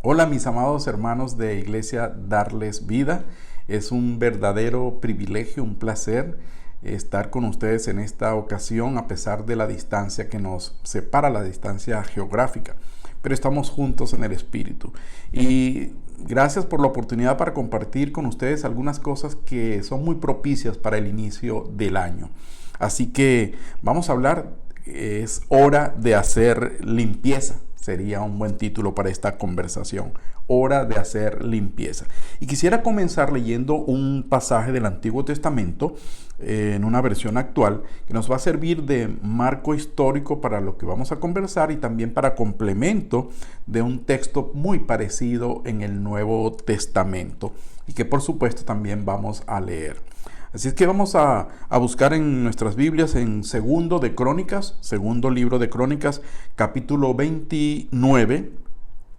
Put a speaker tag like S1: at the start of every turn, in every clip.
S1: Hola mis amados hermanos de Iglesia Darles Vida. Es un verdadero privilegio, un placer estar con ustedes en esta ocasión a pesar de la distancia que nos separa, la distancia geográfica. Pero estamos juntos en el Espíritu. Y gracias por la oportunidad para compartir con ustedes algunas cosas que son muy propicias para el inicio del año. Así que vamos a hablar, es hora de hacer limpieza. Sería un buen título para esta conversación. Hora de hacer limpieza. Y quisiera comenzar leyendo un pasaje del Antiguo Testamento en una versión actual que nos va a servir de marco histórico para lo que vamos a conversar y también para complemento de un texto muy parecido en el Nuevo Testamento y que por supuesto también vamos a leer. Así es que vamos a buscar en nuestras Biblias en segundo libro de Crónicas, capítulo 29,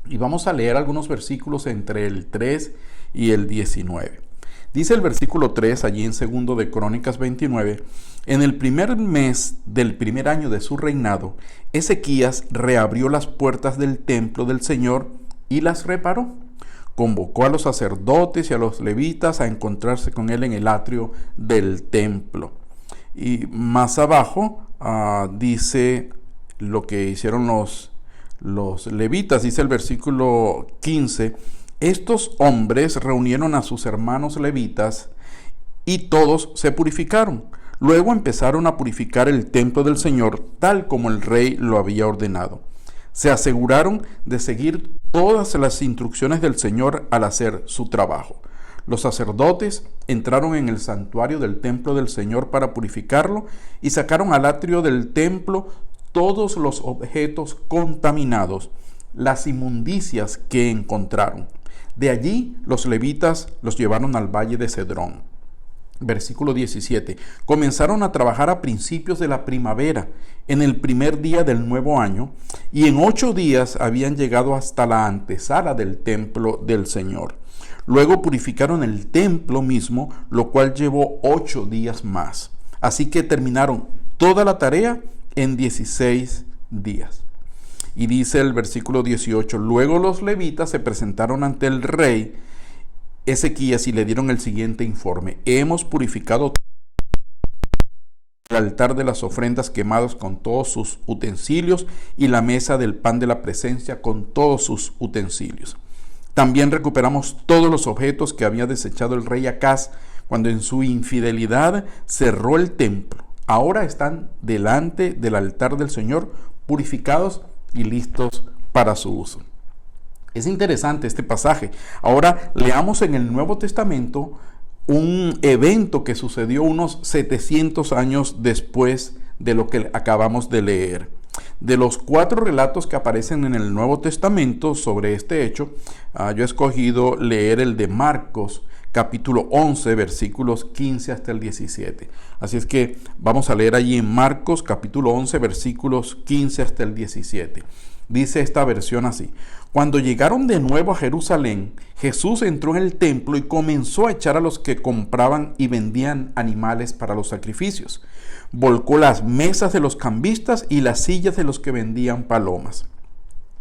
S1: y vamos a leer algunos versículos entre el 3 y el 19. Dice el versículo 3 allí en segundo de Crónicas 29, en el primer mes del primer año de su reinado, Ezequías reabrió las puertas del templo del Señor y las reparó. Convocó a los sacerdotes y a los levitas a encontrarse con él en el atrio del templo. Y más abajo dice lo que hicieron los levitas, dice el versículo 15, estos hombres reunieron a sus hermanos levitas y todos se purificaron. Luego empezaron a purificar el templo del Señor tal como el rey lo había ordenado. Se aseguraron de seguir todas las instrucciones del Señor al hacer su trabajo. Los sacerdotes entraron en el santuario del templo del Señor para purificarlo y sacaron al atrio del templo todos los objetos contaminados, las inmundicias que encontraron. De allí los levitas los llevaron al valle de Cedrón. Versículo 17. Comenzaron a trabajar a principios de la primavera, en el primer día del nuevo año, y en 8 días habían llegado hasta la antesala del templo del Señor. Luego purificaron el templo mismo, lo cual llevó 8 días más. Así que terminaron toda la tarea en 16 días. Y dice el versículo 18, luego los levitas se presentaron ante el rey Ezequías y le dieron el siguiente informe. Hemos purificado el altar de las ofrendas quemadas con todos sus utensilios y la mesa del pan de la presencia con todos sus utensilios. También recuperamos todos los objetos que había desechado el rey Acaz cuando en su infidelidad cerró el templo. Ahora están delante del altar del Señor, purificados y listos para su uso. Es interesante este pasaje. Ahora leamos en el Nuevo Testamento un evento que sucedió unos 700 años después de lo que acabamos de leer. De los 4 relatos que aparecen en el Nuevo Testamento sobre este hecho, yo he escogido leer el de Marcos, capítulo 11, versículos 15 hasta el 17. Así es que vamos a leer allí en Marcos, capítulo 11, versículos 15 hasta el 17. Dice esta versión así: cuando llegaron de nuevo a Jerusalén, Jesús entró en el templo y comenzó a echar a los que compraban y vendían animales para los sacrificios. Volcó las mesas de los cambistas y las sillas de los que vendían palomas.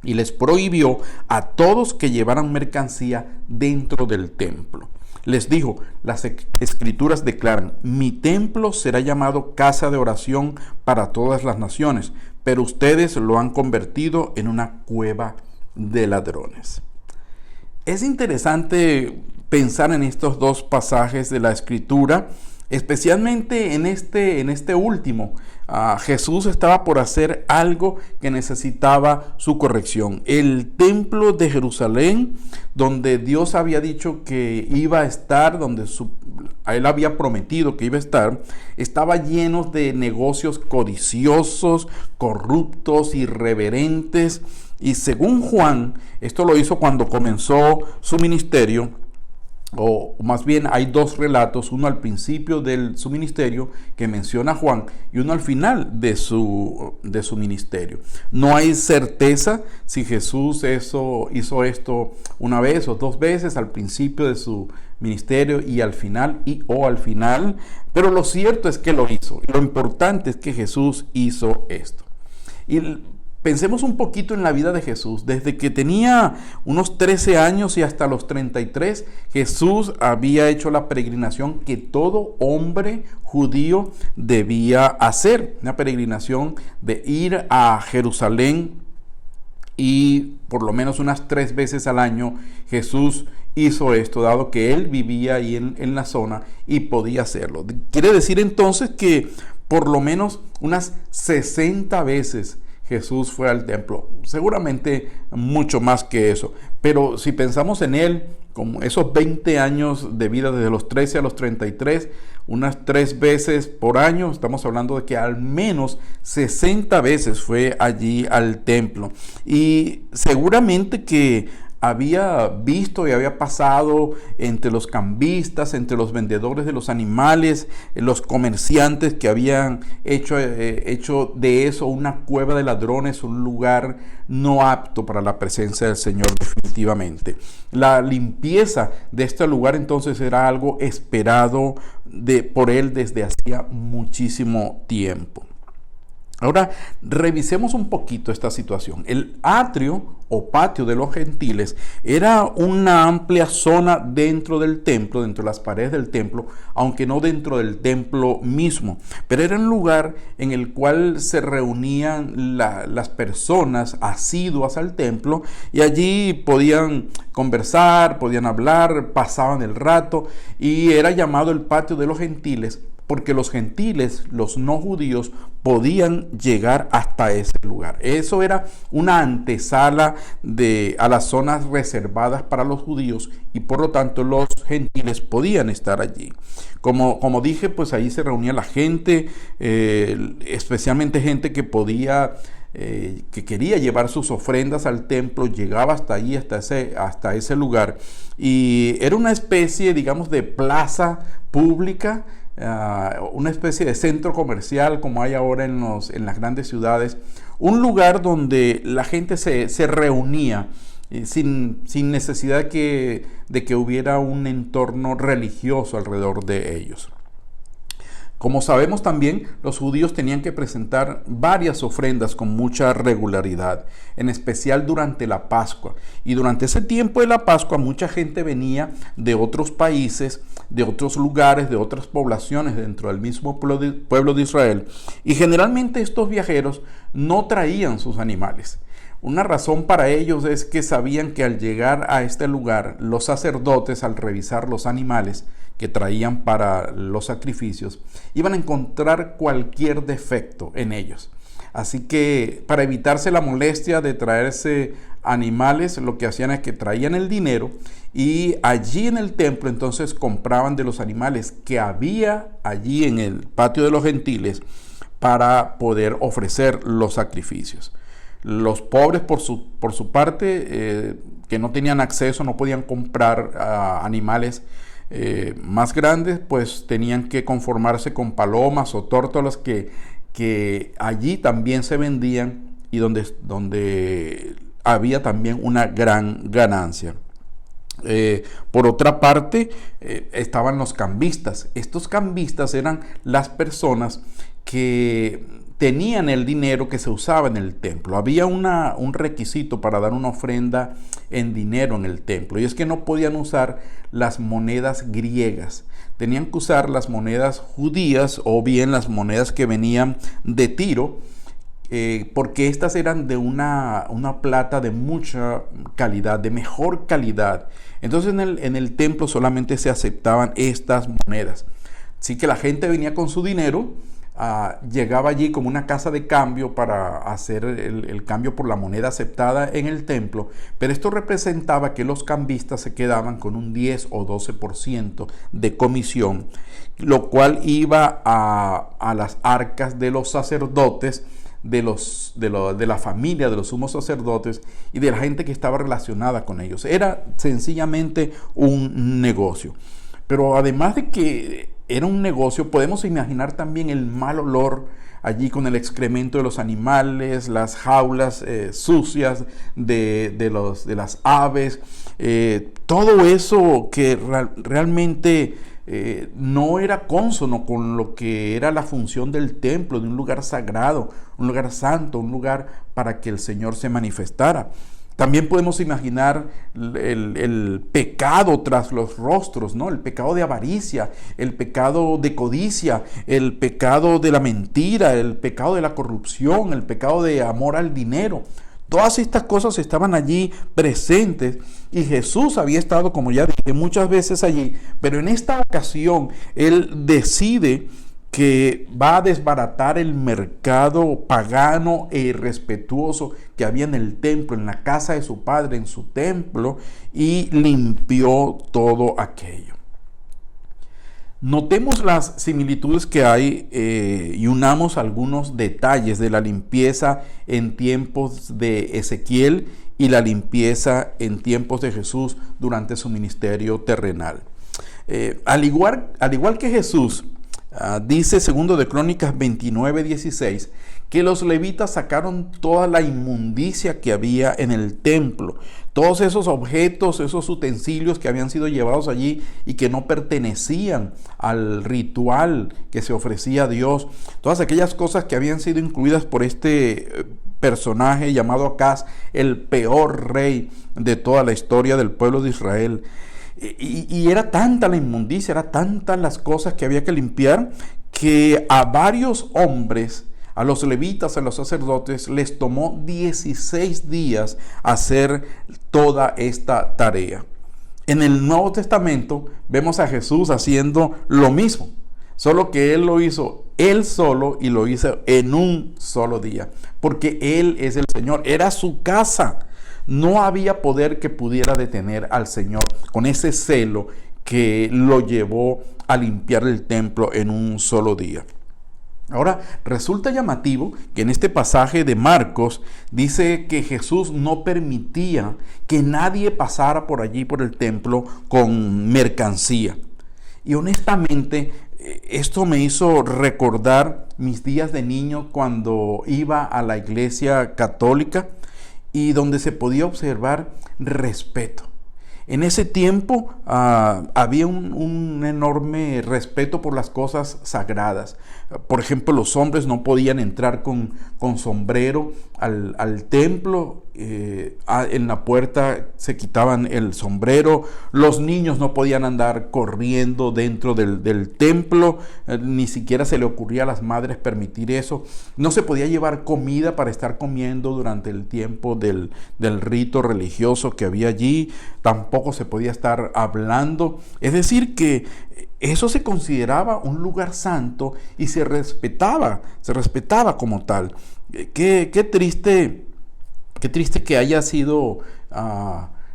S1: Y les prohibió a todos que llevaran mercancía dentro del templo. Les dijo, las escrituras declaran, mi templo será llamado casa de oración para todas las naciones, pero ustedes lo han convertido en una cueva de ladrones. Es interesante pensar en estos 2 pasajes de la escritura, especialmente en este último. Jesús estaba por hacer algo que necesitaba su corrección. El templo de Jerusalén, donde Dios había dicho que iba a estar, donde él había prometido que iba a estar, estaba lleno de negocios codiciosos, corruptos, irreverentes. Y según Juan, esto lo hizo cuando comenzó su ministerio, o más bien hay 2 relatos, uno al principio de su ministerio que menciona Juan y uno al final de su ministerio. No hay certeza si Jesús hizo esto una vez o 2 veces, al principio de su ministerio y al final, pero lo cierto es que lo hizo. Lo importante es que Jesús hizo esto. Y Pensemos un poquito en la vida de Jesús. Desde que tenía unos 13 años y hasta los 33, Jesús había hecho la peregrinación que todo hombre judío debía hacer. Una peregrinación de ir a Jerusalén, y por lo menos unas 3 veces al año Jesús hizo esto, dado que él vivía ahí en la zona y podía hacerlo. Quiere decir entonces que por lo menos unas 60 veces Jesús fue al templo, seguramente mucho más que eso, pero si pensamos en él, como esos 20 años de vida desde los 13 a los 33, unas 3 veces por año, estamos hablando de que al menos 60 veces fue allí al templo. Y seguramente que había visto y había pasado entre los cambistas, entre los vendedores de los animales, los comerciantes que habían hecho de eso una cueva de ladrones, un lugar no apto para la presencia del Señor definitivamente. La limpieza de este lugar entonces era algo esperado por él desde hacía muchísimo tiempo. Ahora, revisemos un poquito esta situación. El atrio o patio de los gentiles era una amplia zona dentro del templo, dentro de las paredes del templo, aunque no dentro del templo mismo. Pero era un lugar en el cual se reunían las personas asiduas al templo, y allí podían conversar, podían hablar, pasaban el rato, y era llamado el patio de los gentiles porque los gentiles, los no judíos, podían llegar hasta ese lugar. Eso era una antesala a las zonas reservadas para los judíos, y por lo tanto los gentiles podían estar allí. Como dije, pues ahí se reunía la gente, especialmente gente que que quería llevar sus ofrendas al templo, llegaba hasta allí, hasta ese lugar. Y era una especie, digamos, de plaza pública, una especie de centro comercial como hay ahora en las grandes ciudades, un lugar donde la gente se reunía sin necesidad de que hubiera un entorno religioso alrededor de ellos. Como sabemos también, los judíos tenían que presentar varias ofrendas con mucha regularidad, en especial durante la Pascua. Y durante ese tiempo de la Pascua, mucha gente venía de otros países, de otros lugares, de otras poblaciones dentro del mismo pueblo de Israel. Y generalmente estos viajeros no traían sus animales. Una razón para ellos es que sabían que al llegar a este lugar, los sacerdotes, al revisar los animales que traían para los sacrificios, iban a encontrar cualquier defecto en ellos. Así que para evitarse la molestia de traerse animales, lo que hacían es que traían el dinero y allí en el templo entonces compraban de los animales que había allí en el patio de los gentiles para poder ofrecer los sacrificios. Los pobres por su parte, que no tenían acceso, no podían comprar animales más grandes, pues tenían que conformarse con palomas o tórtolas que allí también se vendían, y donde había también una gran ganancia. Por otra parte, estaban los cambistas. Estos cambistas eran las personas que tenían el dinero que se usaba en el templo. Había un requisito para dar una ofrenda en dinero en el templo, y es que no podían usar las monedas griegas. Tenían que usar las monedas judías o bien las monedas que venían de Tiro, porque estas eran de una plata de mucha calidad, de mejor calidad. Entonces en el templo solamente se aceptaban estas monedas. Así que la gente venía con su dinero, llegaba allí como una casa de cambio para hacer el cambio por la moneda aceptada en el templo, pero esto representaba que los cambistas se quedaban con un 10 o 12% de comisión, lo cual iba a las arcas de los sacerdotes, de la familia de los sumos sacerdotes y de la gente que estaba relacionada con ellos. Era sencillamente un negocio. Pero además de que era un negocio, podemos imaginar también el mal olor allí con el excremento de los animales, las jaulas sucias de las aves, todo eso que realmente no era cónsono con lo que era la función del templo, de un lugar sagrado, un lugar santo, un lugar para que el Señor se manifestara. También podemos imaginar el pecado tras los rostros, ¿no? El pecado de avaricia, el pecado de codicia, el pecado de la mentira, el pecado de la corrupción, el pecado de amor al dinero. Todas estas cosas estaban allí presentes y Jesús había estado, como ya dije, muchas veces allí, pero en esta ocasión Él decide que va a desbaratar el mercado pagano e irrespetuoso que había en el templo, en la casa de su padre, en su templo, y limpió todo aquello. Notemos las similitudes que hay y unamos algunos detalles de la limpieza en tiempos de Ezequiel y la limpieza en tiempos de Jesús durante su ministerio terrenal. Al igual que Jesús, dice segundo de Crónicas 29:16 que los levitas sacaron toda la inmundicia que había en el templo, todos esos objetos, esos utensilios que habían sido llevados allí y que no pertenecían al ritual que se ofrecía a Dios, todas aquellas cosas que habían sido incluidas por este personaje llamado Acaz, el peor rey de toda la historia del pueblo de Israel. Y era tanta la inmundicia, era tantas las cosas que había que limpiar, que a varios hombres, a los levitas, a los sacerdotes, les tomó 16 días hacer toda esta tarea. En el Nuevo Testamento vemos a Jesús haciendo lo mismo, solo que Él lo hizo Él solo y lo hizo en un solo día, porque Él es el Señor, era su casa. No había poder que pudiera detener al Señor con ese celo que lo llevó a limpiar el templo en un solo día. Ahora, resulta llamativo que en este pasaje de Marcos dice que Jesús no permitía que nadie pasara por allí, por el templo, con mercancía. Y honestamente, esto me hizo recordar mis días de niño cuando iba a la iglesia católica y donde se podía observar respeto. En ese tiempo había un enorme respeto por las cosas sagradas. Por ejemplo, los hombres no podían entrar con sombrero al templo. En la puerta se quitaban el sombrero. Los niños no podían andar corriendo dentro del templo. Ni siquiera se le ocurría a las madres permitir eso. No se podía llevar comida para estar comiendo durante el tiempo del rito religioso que había allí. Tampoco se podía estar hablando. Es decir, que eso se consideraba un lugar santo y se respetaba como tal. Qué triste que haya sido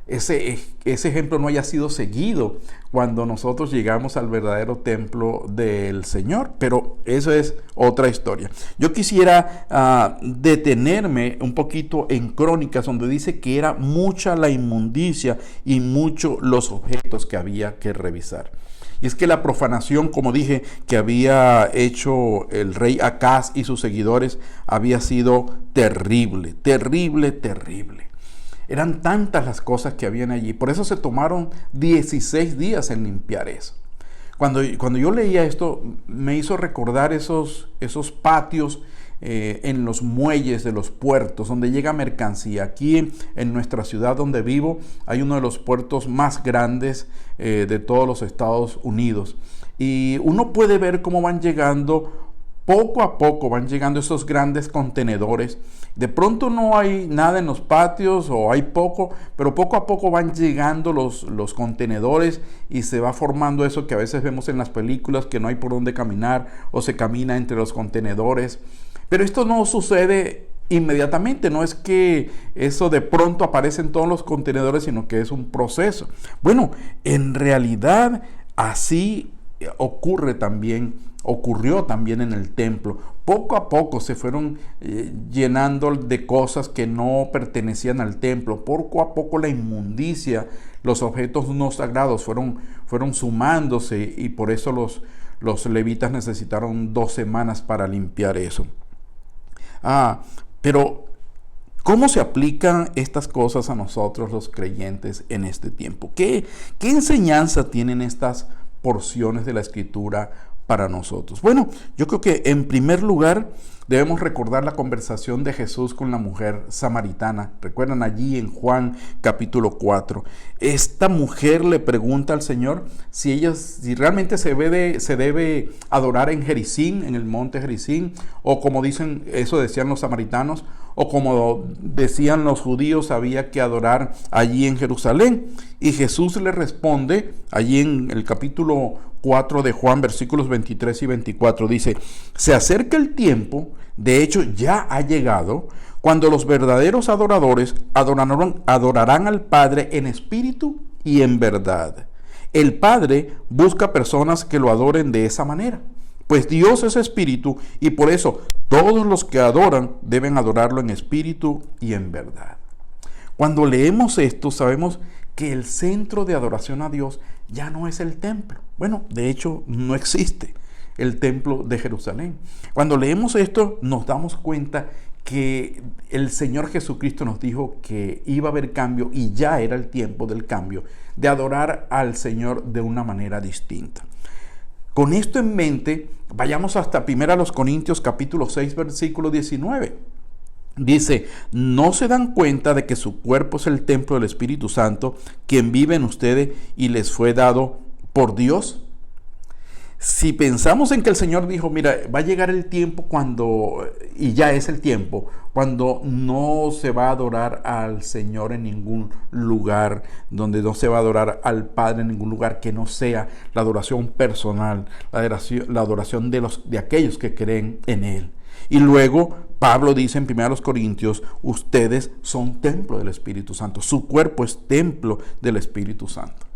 S1: ese ejemplo no haya sido seguido cuando nosotros llegamos al verdadero templo del Señor, pero eso es otra historia. Yo quisiera detenerme un poquito en Crónicas, donde dice que era mucha la inmundicia y muchos los objetos que había que revisar. Y es que la profanación, como dije, que había hecho el rey Acaz y sus seguidores había sido terrible, terrible, terrible. Eran tantas las cosas que habían allí. Por eso se tomaron 16 días en limpiar eso. Cuando yo leía esto, me hizo recordar esos patios en los muelles de los puertos donde llega mercancía. Aquí en nuestra ciudad donde vivo hay uno de los puertos más grandes de todos los Estados Unidos. Y uno puede ver cómo van llegando. Poco a poco van llegando esos grandes contenedores. De pronto no hay nada en los patios o hay poco, pero poco a poco van llegando los contenedores y se va formando eso que a veces vemos en las películas, que no hay por dónde caminar o se camina entre los contenedores. Pero esto no sucede inmediatamente, no es que eso de pronto aparece en todos los contenedores, sino que es un proceso. Bueno, en realidad así ocurrió también en el templo. Poco a poco se fueron llenando de cosas que no pertenecían al templo. Poco a poco la inmundicia, los objetos no sagrados fueron sumándose, y por eso los levitas necesitaron 2 semanas para limpiar eso. Pero ¿cómo se aplican estas cosas a nosotros los creyentes en este tiempo? ¿Qué enseñanza tienen estas porciones de la Escritura para nosotros. Bueno, yo creo que en primer lugar debemos recordar la conversación de Jesús con la mujer samaritana. Recuerdan allí en Juan capítulo 4. Esta mujer le pregunta al Señor si realmente se debe adorar en Gerizim, en el monte Gerizim, o como decían los samaritanos, o como decían los judíos, había que adorar allí en Jerusalén. Y Jesús le responde allí en el capítulo 4 de Juan, versículos 23 y 24, dice: se acerca el tiempo, de hecho ya ha llegado, cuando los verdaderos adoradores adorarán al Padre en espíritu y en verdad. El Padre busca personas que lo adoren de esa manera, pues Dios es espíritu, y por eso todos los que adoran deben adorarlo en espíritu y en verdad. Cuando leemos esto, sabemos que el centro de adoración a Dios ya no es el templo. Bueno, de hecho, no existe el templo de Jerusalén. Cuando leemos esto, nos damos cuenta que el Señor Jesucristo nos dijo que iba a haber cambio, y ya era el tiempo del cambio, de adorar al Señor de una manera distinta. Con esto en mente, vayamos hasta 1 Corintios capítulo 6, versículo 19. Dice: ¿no se dan cuenta de que su cuerpo es el templo del Espíritu Santo, quien vive en ustedes y les fue dado por Dios? Si pensamos en que el Señor dijo, mira, va a llegar el tiempo y ya es el tiempo, cuando no se va a adorar al Señor en ningún lugar, donde no se va a adorar al Padre en ningún lugar que no sea la adoración personal, la adoración de aquellos que creen en Él. Y luego Pablo dice en 1 Corintios, ustedes son templo del Espíritu Santo, su cuerpo es templo del Espíritu Santo.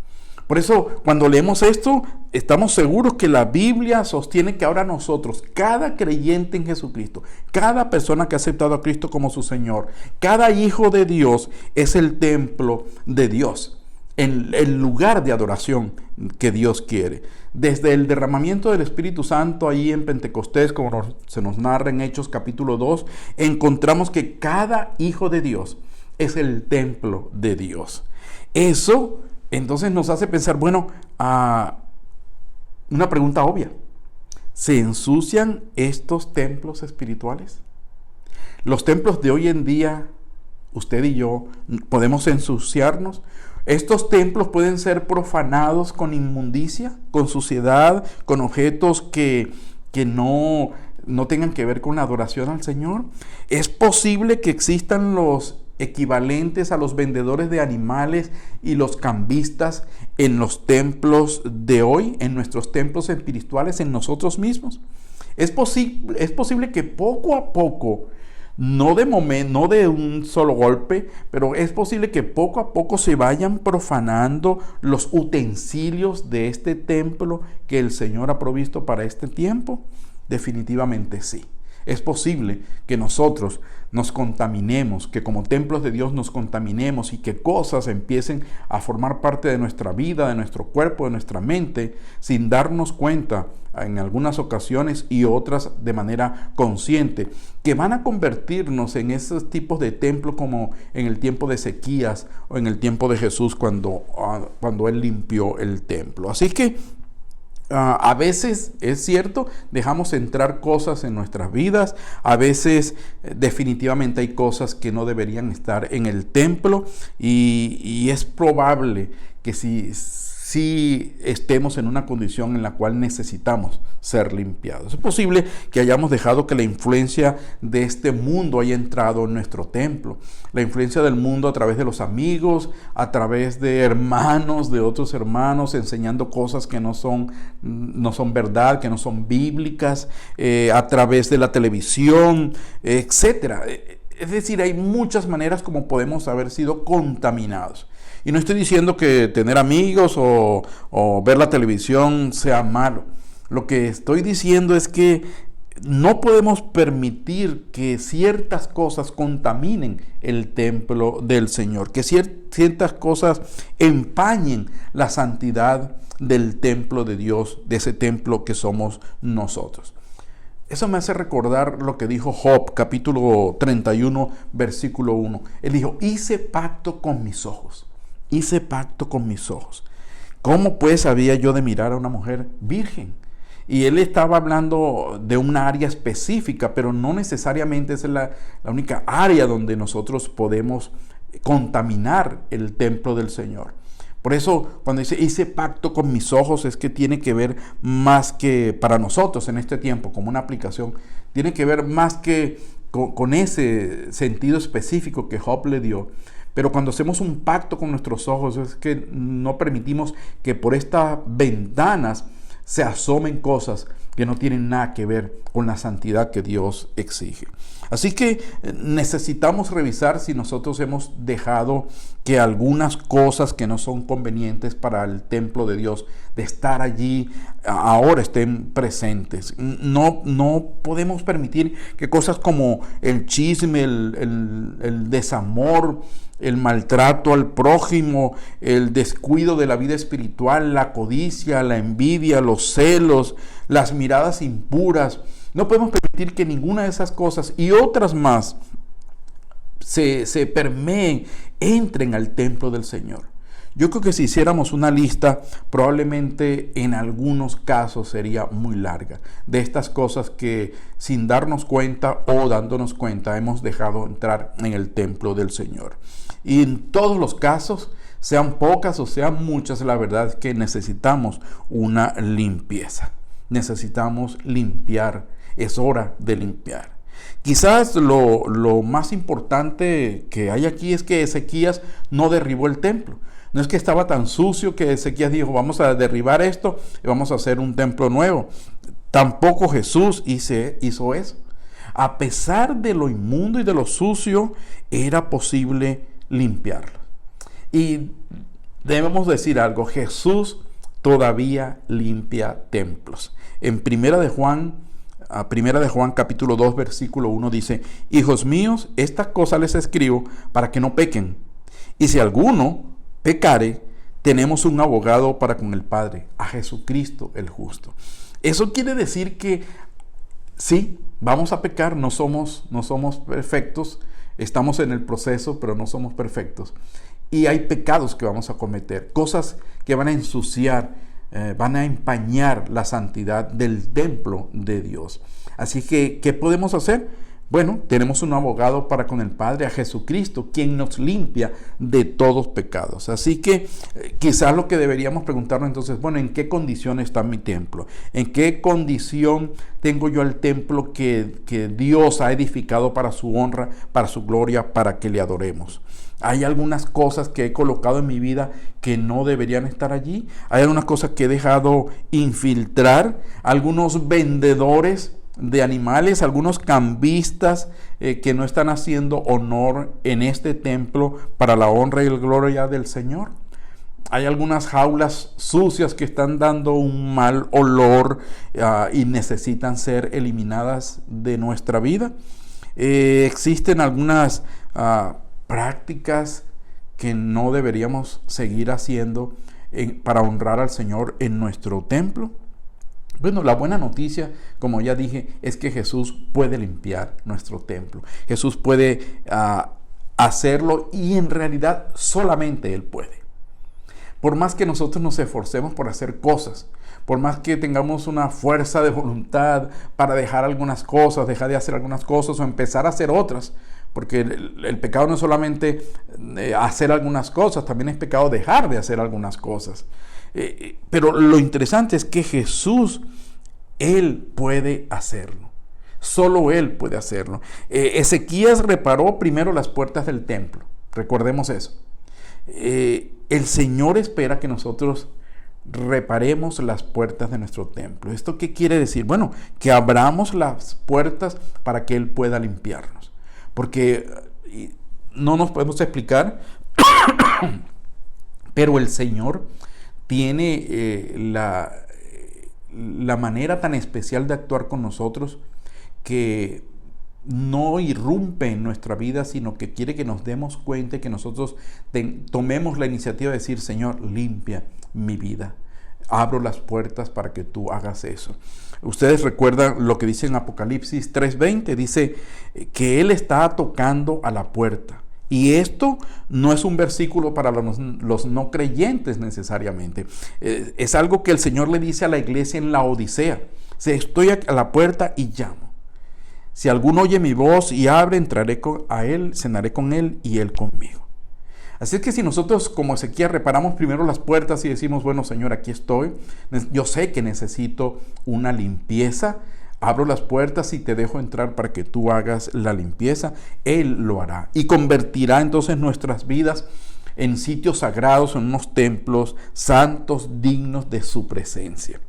S1: Por eso, cuando leemos esto, estamos seguros que la Biblia sostiene que ahora nosotros, cada creyente en Jesucristo, cada persona que ha aceptado a Cristo como su Señor, cada hijo de Dios es el templo de Dios, el lugar de adoración que Dios quiere. Desde el derramamiento del Espíritu Santo ahí en Pentecostés, como se nos narra en Hechos capítulo 2, encontramos que cada hijo de Dios es el templo de Dios. Eso entonces nos hace pensar, bueno, una pregunta obvia: ¿se ensucian estos templos espirituales? Los templos de hoy en día, usted y yo, ¿podemos ensuciarnos? Estos templos pueden ser profanados con inmundicia, con suciedad, con objetos que no tengan que ver con la adoración al Señor. ¿Es posible que existan los equivalentes a los vendedores de animales y los cambistas en los templos de hoy, en nuestros templos espirituales, en nosotros mismos? Es posible que poco a poco, no de un solo golpe, pero es posible que poco a poco se vayan profanando los utensilios de este templo que el Señor ha provisto para este tiempo. Definitivamente sí. Es posible que nosotros nos contaminemos, que como templos de Dios nos contaminemos y que cosas empiecen a formar parte de nuestra vida, de nuestro cuerpo, de nuestra mente, sin darnos cuenta en algunas ocasiones y otras de manera consciente, que van a convertirnos en esos tipos de templos como en el tiempo de Ezequías o en el tiempo de Jesús cuando Él limpió el templo. Así que a veces, es cierto, dejamos entrar cosas en nuestras vidas. A veces definitivamente hay cosas que no deberían estar en el templo, y es probable que si estemos en una condición en la cual necesitamos ser limpiados. Es posible que hayamos dejado que la influencia de este mundo haya entrado en nuestro templo. La influencia del mundo a través de los amigos, a través de hermanos, de otros hermanos, enseñando cosas que no son verdad, que no son bíblicas, a través de la televisión, etcétera. Es decir, hay muchas maneras como podemos haber sido contaminados. Y no estoy diciendo que tener amigos o ver la televisión sea malo. Lo que estoy diciendo es que no podemos permitir que ciertas cosas contaminen el templo del Señor, que ciertas cosas empañen la santidad del templo de Dios, de ese templo que somos nosotros. Eso me hace recordar lo que dijo Job, capítulo 31, versículo 1. Él dijo: hice pacto con mis ojos. Hice pacto con mis ojos. ¿Cómo pues había yo de mirar a una mujer virgen? Y él estaba hablando de un área específica, pero no necesariamente esa es la única área donde nosotros podemos contaminar el templo del Señor. Por eso cuando dice hice pacto con mis ojos, es que tiene que ver más que para nosotros en este tiempo, como una aplicación, tiene que ver más que con ese sentido específico que Job le dio. Pero cuando hacemos un pacto con nuestros ojos, es que no permitimos que por estas ventanas se asomen cosas que no tienen nada que ver con la santidad que Dios exige. Así que necesitamos revisar si nosotros hemos dejado que algunas cosas que no son convenientes para el templo de Dios, de estar allí, ahora estén presentes. No podemos permitir que cosas como el chisme, el desamor, el maltrato al prójimo, el descuido de la vida espiritual, la codicia, la envidia, los celos, las miradas impuras. No podemos permitir que ninguna de esas cosas y otras más se permeen, entren al templo del Señor. Yo creo que si hiciéramos una lista, probablemente en algunos casos sería muy larga, de estas cosas que sin darnos cuenta o dándonos cuenta hemos dejado entrar en el templo del Señor. Y en todos los casos, sean pocas o sean muchas, la verdad es que necesitamos una limpieza. Necesitamos limpiar, es hora de limpiar. Quizás lo más importante que hay aquí es que Ezequías no derribó el templo. No es que estaba tan sucio que Ezequías dijo, vamos a derribar esto y vamos a hacer un templo nuevo. Tampoco Jesús hizo eso. A pesar de lo inmundo y de lo sucio, era posible limpiarlo. Y debemos decir algo, Jesús todavía limpia templos. En Primera de Juan capítulo 2 versículo 1 dice, hijos míos, estas cosas les escribo para que no pequen. Y si alguno pecare, tenemos un abogado para con el Padre, a Jesucristo el justo. Eso quiere decir que sí, vamos a pecar, no somos perfectos, estamos en el proceso, pero no somos perfectos. Y hay pecados que vamos a cometer, cosas que van a ensuciar, van a empañar la santidad del templo de Dios. Así que, ¿qué podemos hacer? Bueno, tenemos un abogado para con el Padre, a Jesucristo, quien nos limpia de todos pecados. Así que quizás lo que deberíamos preguntarnos entonces, bueno, ¿en qué condición está mi templo? ¿En qué condición tengo yo el templo que Dios ha edificado para su honra, para su gloria, para que le adoremos? Hay algunas cosas que he colocado en mi vida que no deberían estar allí. Hay algunas cosas que he dejado infiltrar. Algunos vendedores de animales, algunos cambistas que no están haciendo honor en este templo para la honra y la gloria del Señor. Hay algunas jaulas sucias que están dando un mal olor y necesitan ser eliminadas de nuestra vida. Existen algunas prácticas que no deberíamos seguir haciendo para honrar al Señor en nuestro templo. Bueno, la buena noticia, como ya dije, es que Jesús puede limpiar nuestro templo. Jesús puede hacerlo y en realidad solamente Él puede. Por más que nosotros nos esforcemos por hacer cosas, por más que tengamos una fuerza de voluntad para dejar algunas cosas, dejar de hacer algunas cosas o empezar a hacer otras, porque el pecado no es solamente hacer algunas cosas, también es pecado dejar de hacer algunas cosas. Pero lo interesante es que Jesús, Él puede hacerlo. Solo Él puede hacerlo. Ezequías reparó primero las puertas del templo. Recordemos eso. El Señor espera que nosotros reparemos las puertas de nuestro templo. ¿Esto qué quiere decir? Bueno, que abramos las puertas para que Él pueda limpiarnos. Porque no nos podemos explicar, pero el Señor tiene la manera tan especial de actuar con nosotros que no irrumpe en nuestra vida, sino que quiere que nos demos cuenta y que nosotros tomemos la iniciativa de decir, Señor, limpia mi vida. Abro las puertas para que tú hagas eso. Ustedes recuerdan lo que dice en Apocalipsis 3:20, dice que Él está tocando a la puerta Y esto no es un versículo para los no creyentes necesariamente. Es algo que el Señor le dice a la iglesia en la Odisea. Estoy a la puerta y llamo. Si alguno oye mi voz y abre, entraré a él, cenaré con él y él conmigo. Así es que si nosotros como Ezequiel reparamos primero las puertas y decimos, bueno, Señor, aquí estoy, yo sé que necesito una limpieza, abro las puertas y te dejo entrar para que tú hagas la limpieza, Él lo hará y convertirá entonces nuestras vidas en sitios sagrados, en unos templos santos, dignos de su presencia.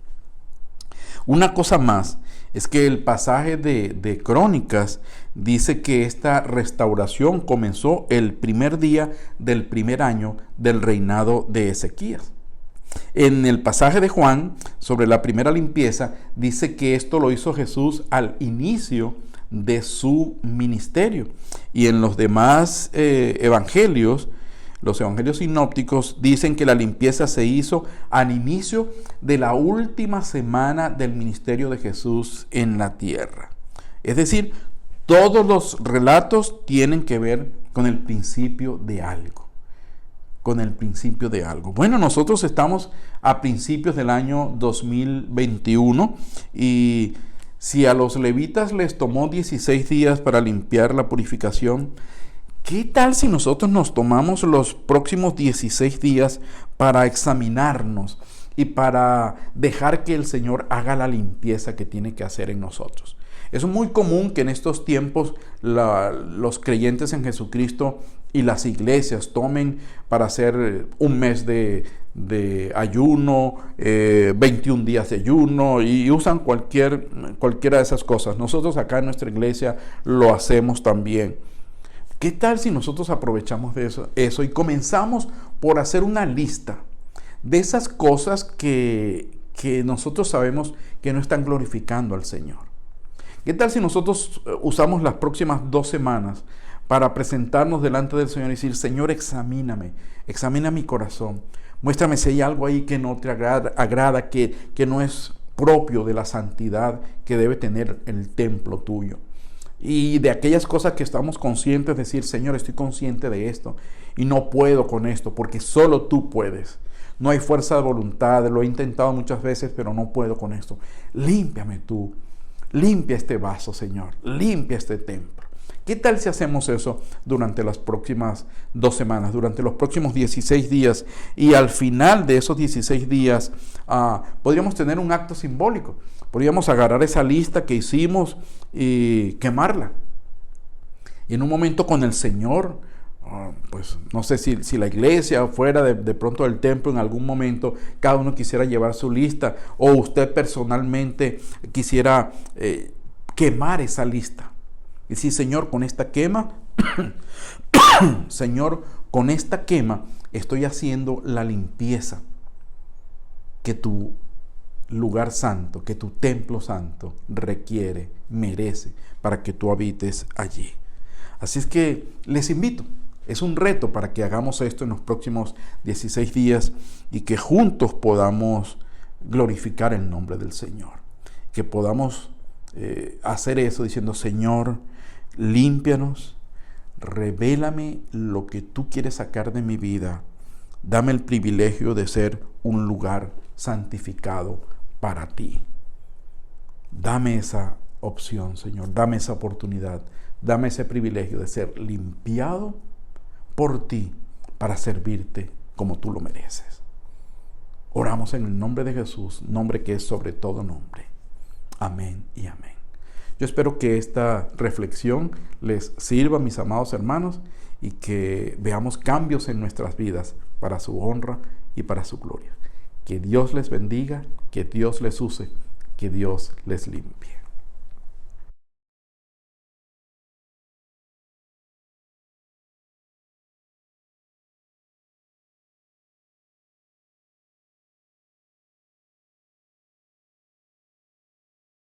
S1: Una cosa más es que el pasaje de Crónicas dice que esta restauración comenzó el primer día del primer año del reinado de Ezequías. En el pasaje de Juan sobre la primera limpieza dice que esto lo hizo Jesús al inicio de su ministerio. Y en los demás evangelios, los evangelios sinópticos dicen que la limpieza se hizo al inicio de la última semana del ministerio de Jesús en la tierra. Es decir, todos los relatos tienen que ver con el principio de algo. Con el principio de algo. Bueno, nosotros estamos a principios del año 2021 y si a los levitas les tomó 16 días para limpiar la purificación, ¿qué tal si nosotros nos tomamos los próximos 16 días para examinarnos y para dejar que el Señor haga la limpieza que tiene que hacer en nosotros? Es muy común que en estos tiempos los creyentes en Jesucristo y las iglesias tomen para hacer un mes de ayuno, 21 días de ayuno y usan cualquiera de esas cosas. Nosotros acá en nuestra iglesia lo hacemos también. ¿Qué tal si nosotros aprovechamos de eso y comenzamos por hacer una lista de esas cosas que nosotros sabemos que no están glorificando al Señor? ¿Qué tal si nosotros usamos las próximas 2 semanas para presentarnos delante del Señor y decir, Señor, examíname, examina mi corazón, muéstrame si hay algo ahí que no te agrada, que no es propio de la santidad que debe tener el templo tuyo? Y de aquellas cosas que estamos conscientes, decir, Señor, estoy consciente de esto y no puedo con esto porque solo tú puedes. No hay fuerza de voluntad, lo he intentado muchas veces, pero no puedo con esto. Límpiame tú, limpia este vaso, Señor, limpia este templo. ¿Qué tal si hacemos eso durante las próximas 2 semanas, durante los próximos 16 días? Y al final de esos 16 días podríamos tener un acto simbólico. Podríamos agarrar esa lista que hicimos y quemarla. Y en un momento con el Señor, pues no sé si la iglesia fuera de pronto del templo en algún momento, cada uno quisiera llevar su lista o usted personalmente quisiera quemar esa lista. Y decir, Señor, con esta quema, Señor, con esta quema estoy haciendo la limpieza que tu lugar santo, que tu templo santo requiere, merece, para que tú habites allí. Así es que les invito, es un reto para que hagamos esto en los próximos 16 días y que juntos podamos glorificar el nombre del Señor, que podamos hacer eso diciendo, Señor, límpianos, revélame lo que tú quieres sacar de mi vida, dame el privilegio de ser un lugar santificado para ti. Dame esa opción, Señor, dame esa oportunidad, dame ese privilegio de ser limpiado por ti para servirte como tú lo mereces. Oramos en el nombre de Jesús, nombre que es sobre todo nombre. Amén y amén. Yo espero que esta reflexión les sirva, mis amados hermanos, y que veamos cambios en nuestras vidas para su honra y para su gloria. Que Dios les bendiga, que Dios les use, que Dios les limpie.